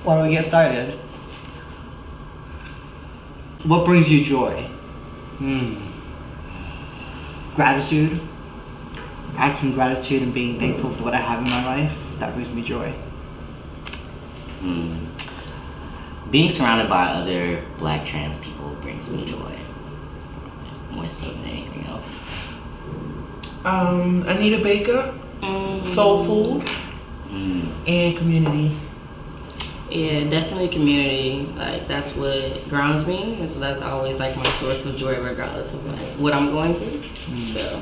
Why don't we get started? What brings you joy? Gratitude. Practicing gratitude and being thankful for what I have in my life. That brings me joy. Being surrounded by other black trans people brings me joy. More so than anything else. Anita Baker, soul food, and community. Yeah, definitely community. Like that's what grounds me, and so that's always like my source of joy, regardless of like what I'm going through. So.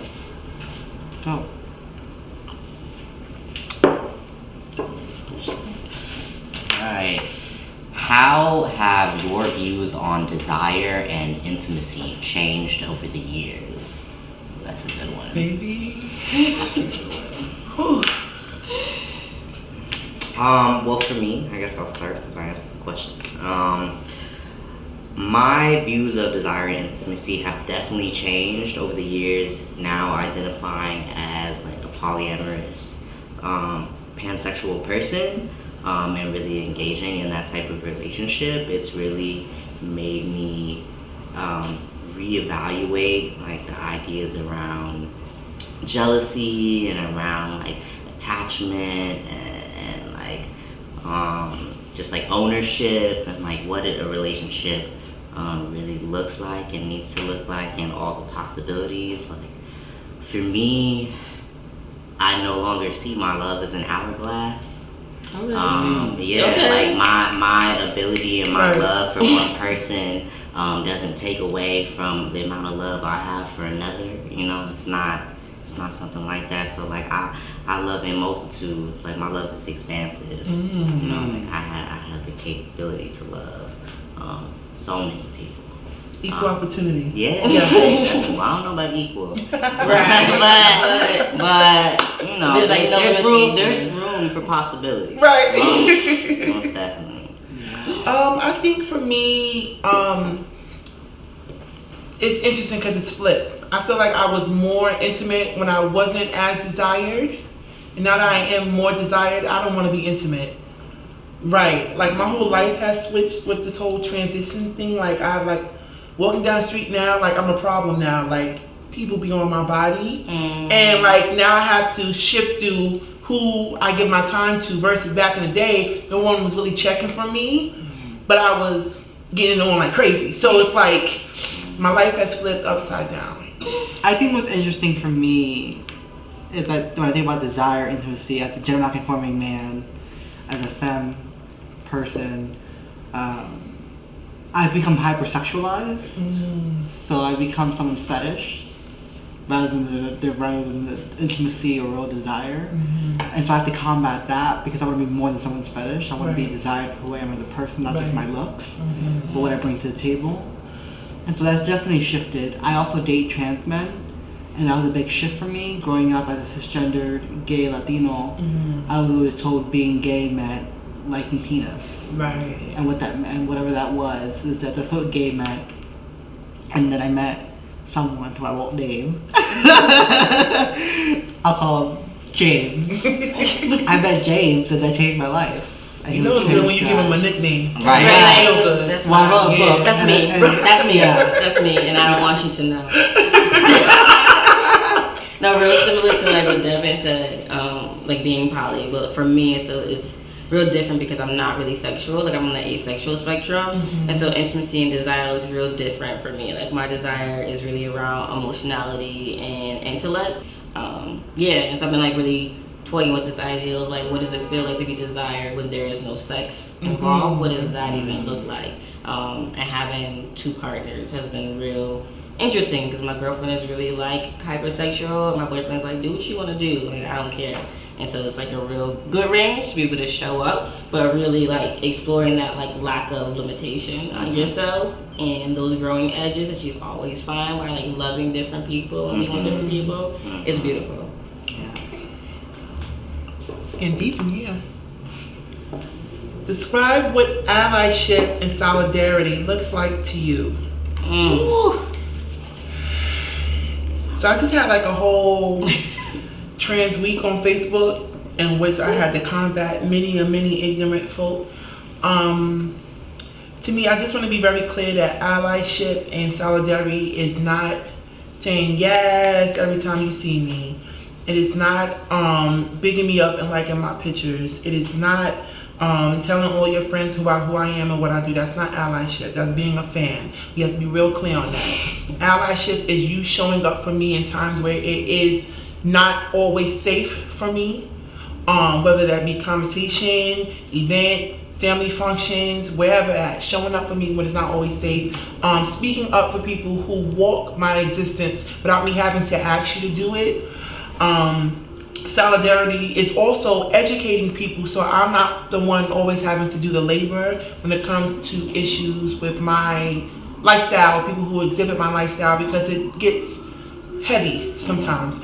Oh. Alright. How have your views on desire and intimacy changed over the years? That's a good one. Baby. That's a good one. Well, for me, I guess I'll start since I asked the question. My views of desire and intimacy have definitely changed over the years. Now identifying as like a polyamorous, pansexual person, and really engaging in that type of relationship, it's really made me reevaluate like the ideas around jealousy and around like attachment and like just like ownership and like what a relationship really looks like and needs to look like and all the possibilities. Like for me, I no longer see my love as an hourglass. Like my ability and my love for one person doesn't take away from the amount of love I have for another. You know, it's not something like that. So like I love in multitudes. Like my love is expansive. You know, like I have the capability to love so many people. Equal opportunity. Yeah. Well, I don't know about equal. Right. but you know, there's room for possibility. Right. Most definitely. I think for me, it's interesting because it's flipped. I feel like I was more intimate when I wasn't as desired. And now that I am more desired, I don't want to be intimate. Right. Like my whole life has switched with this whole transition thing. Like I like walking down the street now, like I'm a problem now. Like people be on my body. And like now I have to shift to who I give my time to versus back in the day, no one was really checking for me, but I was getting on like crazy. So it's like my life has flipped upside down. I think what's interesting for me is that when I think about desire, intimacy, as a gender non-conforming man, as a femme person, I've become hypersexualized. So I become someone's fetish rather than the intimacy or real desire. And so I have to combat that because I want to be more than someone's fetish. I want to be desired for who I am as a person, not just my looks, but what I bring to the table. And so that's definitely shifted. I also date trans men, and that was a big shift for me. Growing up as a cisgendered gay Latino, I was always told being gay meant liking penis. Right. And what that meant, whatever that was, is that that's what gay meant. And then I met someone who I won't name. I'll call him James. I met James, and that changed my life. You know it's good when you give him a nickname. Right. That's Well, I wrote a book. That's me. That's me. That's me, and I don't want you to know. No, real similar to like what Devin said, like being poly. But for me, it's real different because I'm not really sexual. Like I'm on the asexual spectrum, and so intimacy and desire looks real different for me. Like my desire is really around emotionality and intellect. And so I've been like really toying with this idea of like what does it feel like to be desired when there is no sex involved? What does that even look like? And having two partners has been real interesting because my girlfriend is really like hypersexual and my boyfriend's like, do what you want to do, like I don't care. And so it's like a real good range to be able to show up, but really like exploring that like lack of limitation on yourself and those growing edges that you always find while like loving different people and being with different people is beautiful. And deep, Describe what allyship and solidarity looks like to you. So I just had like a whole trans week on Facebook in which I had to combat many ignorant folk To me, I just want to be very clear that allyship and solidarity is not saying yes every time you see me. It is not bigging me up and liking my pictures. It is not telling all your friends who I am and what I do. That's not allyship. That's being a fan. You have to be real clear on that. Allyship is you showing up for me in times where it is not always safe for me, whether that be conversation, event, family functions, wherever at, showing up for me when it's not always safe, speaking up for people who walk my existence without me having to ask you to do it. Solidarity is also educating people, so I'm not the one always having to do the labor when it comes to issues with my lifestyle, people who exhibit my lifestyle, because it gets heavy sometimes.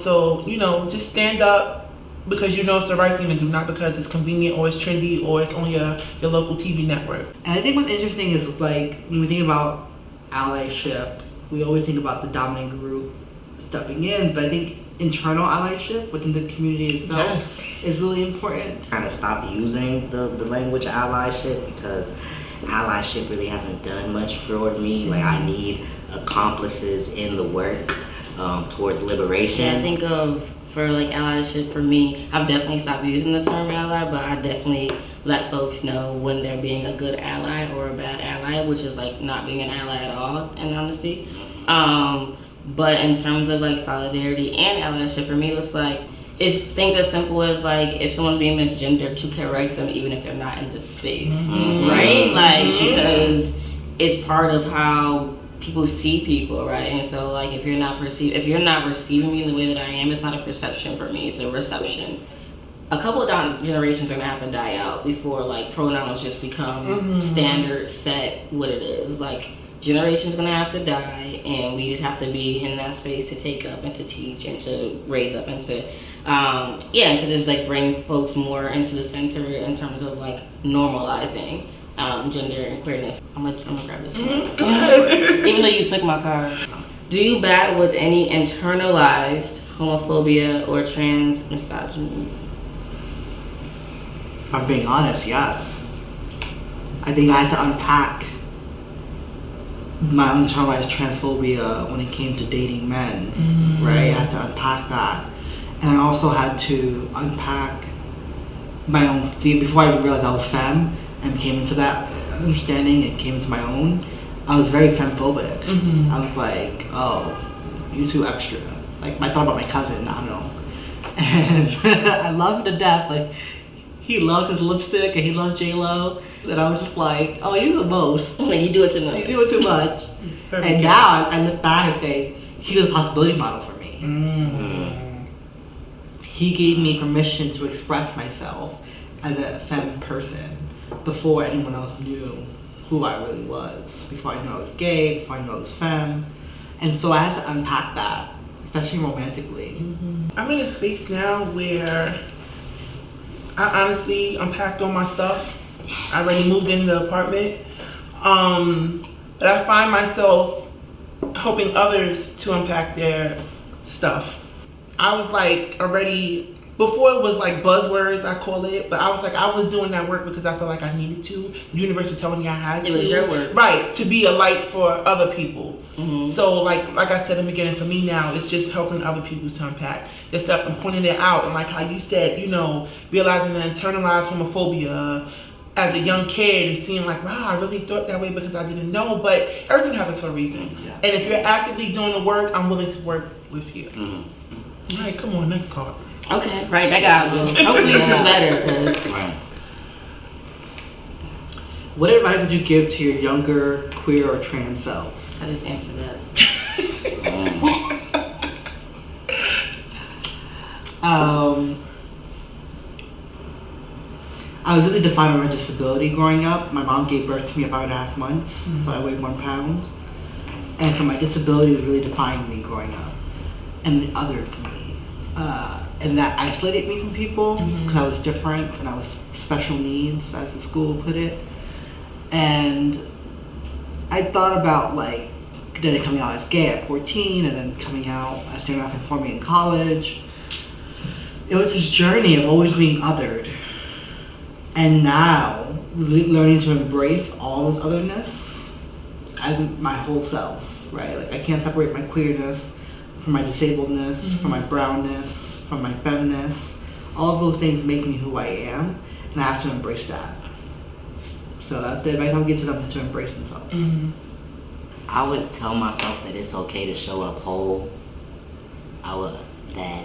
So, you know, just stand up because you know it's the right thing to do, not because it's convenient or it's trendy or it's on your local TV network. And I think what's interesting is, like, when we think about allyship, we always think about the dominant group stepping in, but I think internal allyship within the community itself is really important. Kind of stop using the language allyship, because allyship really hasn't done much for me. Like, I need accomplices in the work towards liberation. Yeah, I think for like allyship, for me, I've definitely stopped using the term ally, but I definitely let folks know when they're being a good ally or a bad ally, which is like not being an ally at all, in honesty. But in terms of like solidarity and allyship, for me, it looks like it's things as simple as like if someone's being misgendered, to correct them even if they're not in this space, right? Like, because it's part of how people see people, right? And so like if you're not receiving me in the way that I am, it's not a perception for me, it's a reception. A couple of generations are gonna have to die out before like pronouns just become standard, set what it is. Like, generation's gonna have to die, and we just have to be in that space to take up and to teach and to raise up and to and to just like bring folks more into the center in terms of like normalizing gender and queerness. I'm gonna grab this one. Even though you took my card. Do you battle with any internalized homophobia or trans misogyny? If I'm being honest, yes. I think I had to unpack my own internalized transphobia when it came to dating men, right? I had to unpack that. And I also had to unpack my own fear. Before I realized I was femme and came into that understanding and came into my own, I was very femphobic. I was like, oh, you too extra. Like, I thought about my cousin, I don't know. And I love him to death. Like, he loves his lipstick and he loves J-Lo. And I was just like, oh, you're the most. Like, you do it too much. You do it too much. And now I look back and say, he was a possibility model for me. He gave me permission to express myself as a femme person before anyone else knew who I really was. Before I knew I was gay, before I knew I was femme. And so I had to unpack that, especially romantically. I'm in a space now where I honestly unpacked all my stuff. I already moved into the apartment. But I find myself helping others to unpack their stuff. I was like already, before it was like buzzwords, I call it, but I was like, I was doing that work because I felt like I needed to. The universe was telling me I had to. It was your work. Right, to be a light for other people. So like I said in the beginning, for me now, it's just helping other people to unpack their stuff and pointing it out. And like how you said, you know, realizing the internalized homophobia as a young kid and seeing like, wow, I really thought that way because I didn't know, but everything happens for a reason. And if you're actively doing the work, I'm willing to work with you. All right, come on, next card. Okay, right, that got me. Hopefully this is better, because What advice would you give to your younger queer or trans self? I just answered that. I was really defined by my disability growing up. My mom gave birth to me at 5.5 months, so I weighed 1 pound. And so my disability was really defining me growing up. And it othered me. And that isolated me from people because I was different and I was special needs, as the school put it. And I thought about like, then coming out as gay at 14 and then coming out as gender nonconforming in college. It was this journey of always being othered. And now learning to embrace all this otherness as my whole self, right? Like, I can't separate my queerness from my disabledness, from my brownness, from my femness. All of those things make me who I am, and I have to embrace that. So that's the advice I would give to them, is to embrace themselves. I would tell myself that it's okay to show up whole. That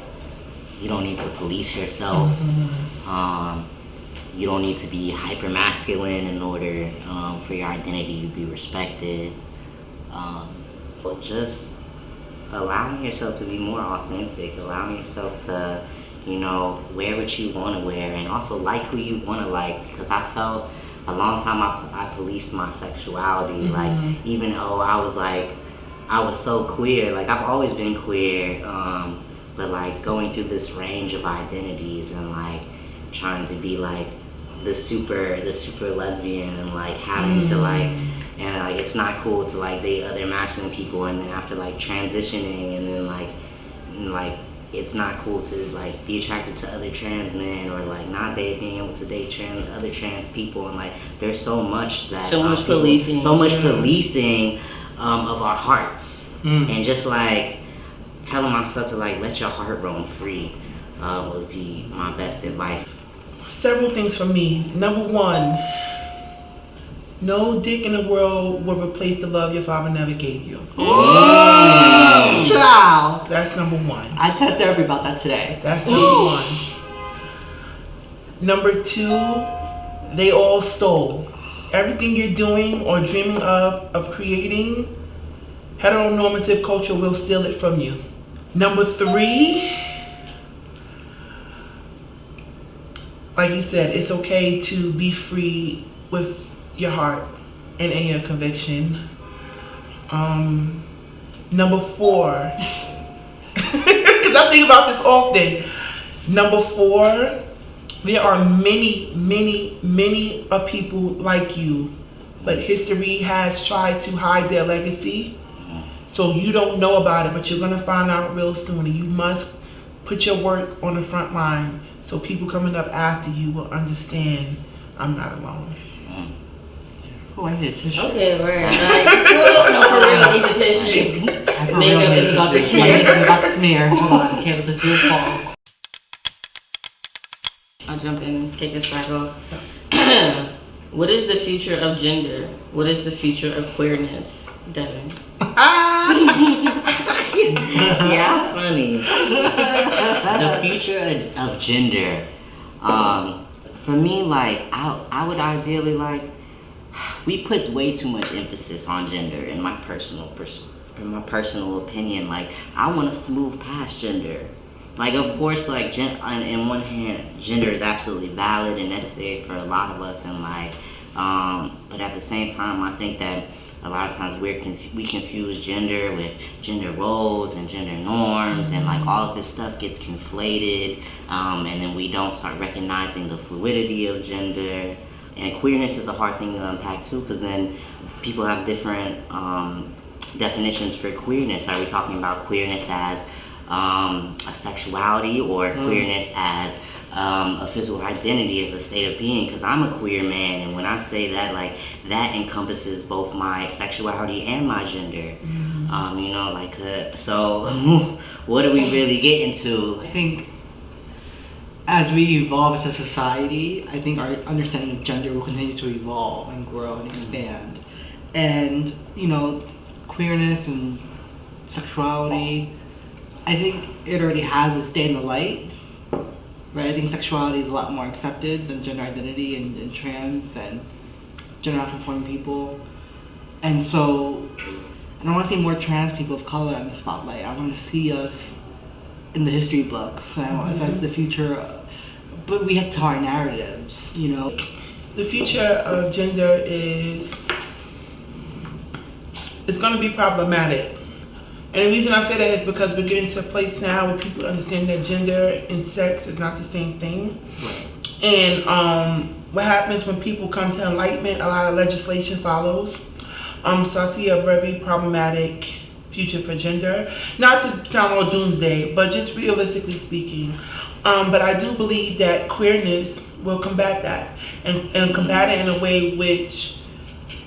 you don't need to police yourself. You don't need to be hyper masculine in order for your identity to be respected. But just allowing yourself to be more authentic, allowing yourself to, wear what you want to wear, and also like who you want to like. Because I felt a long time I policed my sexuality. Like, even though I was so queer, like I've always been queer, but like going through this range of identities and like trying to be like the super lesbian, and like having to like, and like it's not cool to like date other masculine people, and then after like transitioning, and then like it's not cool to like be attracted to other trans men, or like not being able to date other trans people, and like there's so much policing of our hearts, and just like telling myself to like let your heart roam free would be my best advice. Several things for me. Number one, no dick in the world will replace the love your father never gave you. Ciao. That's number one. I had therapy about that today. That's number one. Number two, they all stole. Everything you're doing or dreaming of creating, heteronormative culture will steal it from you. Number three, like you said, it's okay to be free with your heart and in your conviction. Number four, because I think about this often. Number four, there are many of people like you, but history has tried to hide their legacy. So you don't know about it, but you're gonna find out real soon, and you must put your work on the front line so people coming up after you will understand I'm not alone. Oh, I need a tissue. Okay, we're like, no, for real, I need a tissue. Makeup is about to smear. Hold on, can't let this real fall. I'll jump in and kick us back off. What is the future of gender? What is the future of queerness, Devin? Yeah, funny. The future of gender. For me, like, I would ideally like. We put way too much emphasis on gender, in my personal opinion. Like, I want us to move past gender. Like, of course, like, on one hand, gender is absolutely valid and necessary for a lot of us, and like, but at the same time, I think that a lot of times we confuse gender with gender roles and gender norms, and like all of this stuff gets conflated, and then we don't start recognizing the fluidity of gender. And queerness is a hard thing to unpack too, because then people have different definitions for queerness. Are we talking about queerness as a sexuality, or queerness as a physical identity, as a state of being? Because I'm a queer man, and when I say that, like, that encompasses both my sexuality and my gender. So what do we really get into? I think as we evolve as a society, I think our understanding of gender will continue to evolve and grow and expand. And, queerness and sexuality, I think it already has its day in the light, right? I think sexuality is a lot more accepted than gender identity and trans and gender non-conforming people. And so I don't want to see more trans people of color in the spotlight. I want to see us in the history books. I want to see the future, but we have to tell our narratives, The future of gender is going to be problematic. And the reason I say that is because we're getting to a place now where people understand that gender and sex is not the same thing. Right. And what happens when people come to enlightenment, a lot of legislation follows. So I see a very problematic future for gender. Not to sound all doomsday, but just realistically speaking. But I do believe that queerness will combat that and combat it in a way which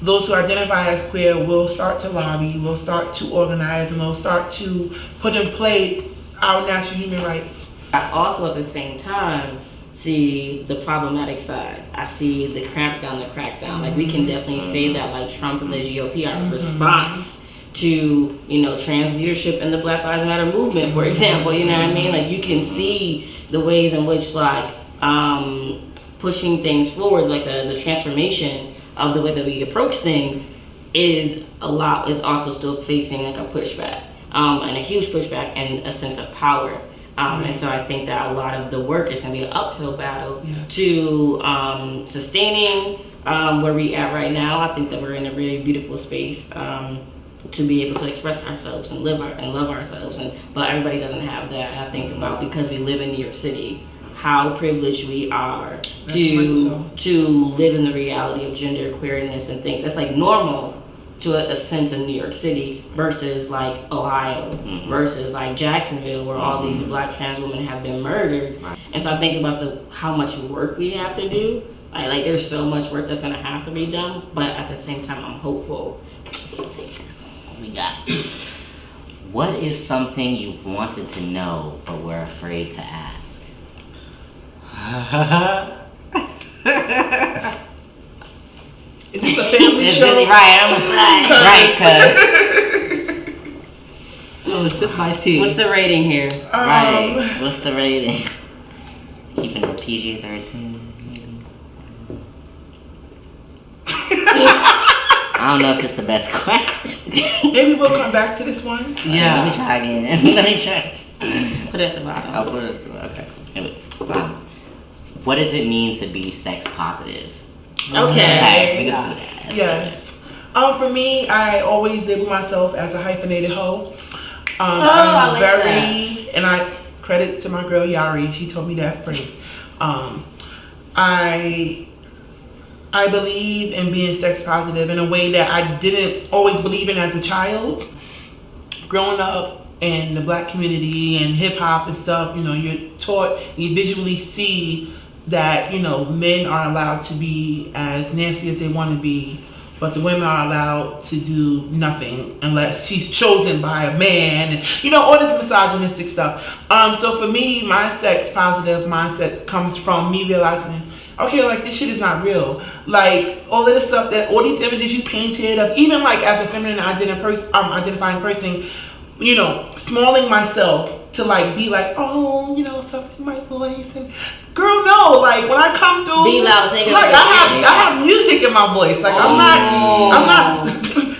those who identify as queer will start to lobby, will start to organize, and will start to put in play our natural human rights. I also at the same time see the problematic side. I see the crackdown. Like we can definitely say that like Trump and the GOP are a response to, you know, trans leadership and the Black Lives Matter movement, for example. You know what I mean? Like you can see the ways in which like pushing things forward, like the transformation of the way that we approach things is also still facing like a pushback, and a huge pushback and a sense of power. And so I think that a lot of the work is going to be an uphill battle to sustaining where we at right now. I think that we're in a really beautiful space to be able to express ourselves and love ourselves. But everybody doesn't have that. I think about, because we live in New York City, how privileged we are to live in the reality of gender queerness and things. That's like normal to a sense in New York City versus like Ohio, versus like Jacksonville, where all these Black trans women have been murdered. And so I think about how much work we have to do. Like there's so much work that's gonna have to be done, but at the same time I'm hopeful. Take this. What we got? What is something you've wanted to know but were afraid to ask? Is this a family It's show? really right. Right, Oh, sip my tea. What's the rating here? right. What's the rating? Keeping it PG-13. I don't know if it's the best question. Maybe we'll come back to this one. Let me try again. Let me try. Put it at the bottom. I'll put it. Okay. Anyway, what does it mean to be sex positive? Okay. We got that. Yes. For me, I always label myself as a hyphenated-hoe. I like very, and I credits to my girl Yari. She told me that phrase. I believe in being sex positive in a way that I didn't always believe in as a child. Growing up in the Black community and hip hop and stuff, you know, you're taught, you visually see that, you know, men are allowed to be as nasty as they want to be, but the women are allowed to do nothing unless she's chosen by a man, and, you know, all this misogynistic stuff. So for me, my sex positive mindset comes from me realizing, okay, like this shit is not real. Like all of this stuff, that all these images you painted of, even like as a feminine identifying person, you know, smalling myself to like be like, oh, you know, something my voice, and girl, no, like when I come through, Be loud, say like I have music in my voice. Like I'm not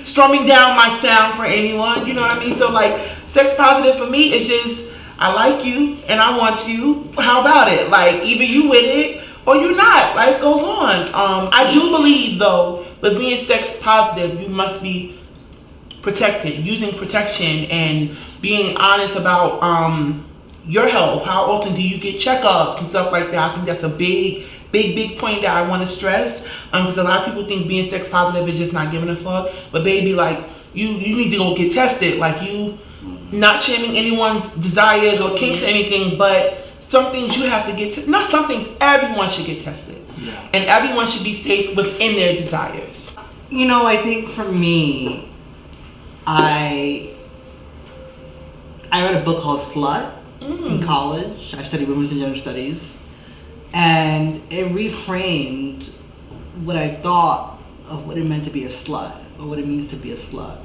strumming down my sound for anyone. You know what I mean? So like sex positive for me is just, I like you and I want you. How about it? Like either you with it or you're not. Life goes on. I do believe though, with being sex positive, you must be protected, using protection and being honest about your health. How often do you get checkups and stuff like that? I think that's a big point that I want to stress, because a lot of people think being sex positive is just not giving a fuck, but baby, like you need to go get tested. Like, you not shaming anyone's desires or kinks or anything, but some things you have to get not some things, everyone should get tested. And everyone should be safe within their desires. You know, I think for me, I read a book called Slut in college. I studied women's and gender studies, and it reframed what I thought of what it meant to be a slut, or what it means to be a slut.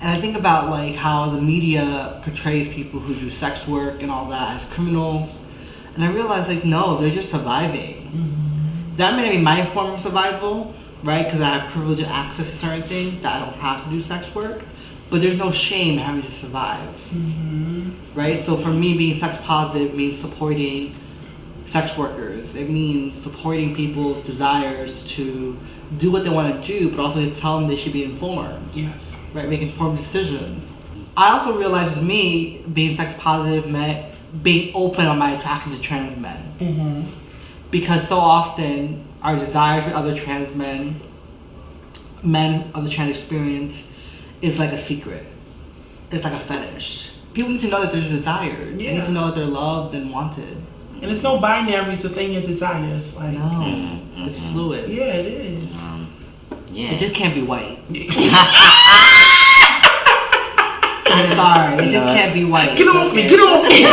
And I think about like how the media portrays people who do sex work and all that as criminals, and I realized like no, they're just surviving. That may be my form of survival, right? Because I have privilege and access to certain things that I don't have to do sex work. But there's no shame in having to survive, right? So for me, being sex positive means supporting sex workers. It means supporting people's desires to do what they want to do, but also to tell them they should be informed. Yes. Right, make informed decisions. I also realized with me, being sex positive meant being open on my attraction to trans men. Because so often, our desire for other trans men of the trans experience, is like a secret. It's like a fetish. People need to know that they're desired. They need to know that they're loved and wanted. And there's no binaries within your desires. Like, No, it's fluid. yeah, it is. Yeah. It just can't be white. I'm sorry, it just can't be white. Get off me, get off me.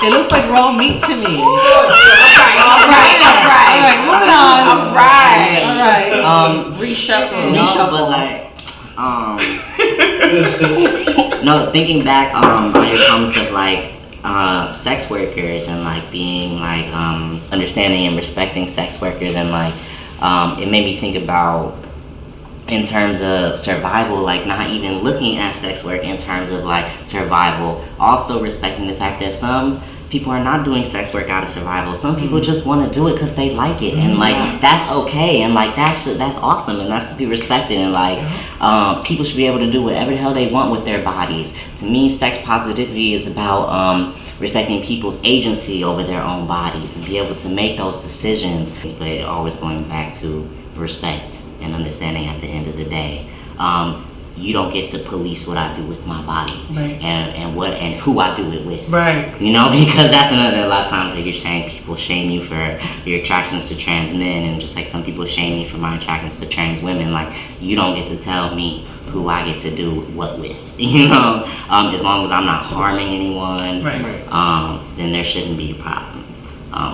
It looks like raw meat to me. All right. Alright, moving on. All right. Alright. Reshuffle. No, but like, no, thinking back on your comments of like sex workers and like being like understanding and respecting sex workers, and like it made me think about in terms of survival, like not even looking at sex work in terms of like survival, also respecting the fact that some people are not doing sex work out of survival. Some people just want to do it because they like it, and like that's okay, and like that's awesome, and that's to be respected, and like people should be able to do whatever the hell they want with their bodies. To me, sex positivity is about respecting people's agency over their own bodies and be able to make those decisions, but always going back to respect and understanding at the end of the day. You don't get to police what I do with my body, Right. and who I do it with. Right. You know, because that's another, a lot of times like you're saying people shame you for your attractions to trans men, and just like some people shame me for my attractions to trans women. Like, you don't get to tell me who I get to do what with, you know? As long as I'm not harming anyone, Right. then there shouldn't be a problem.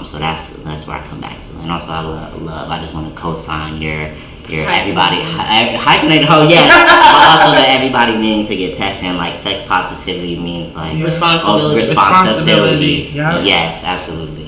So that's where I come back to. And also I love, I just want to co-sign your everybody hyphenated-hoe, yeah. But also that everybody needing to get tested, and like sex positivity means like Yeah. Responsibility. responsibility. Yeah. Yes, absolutely.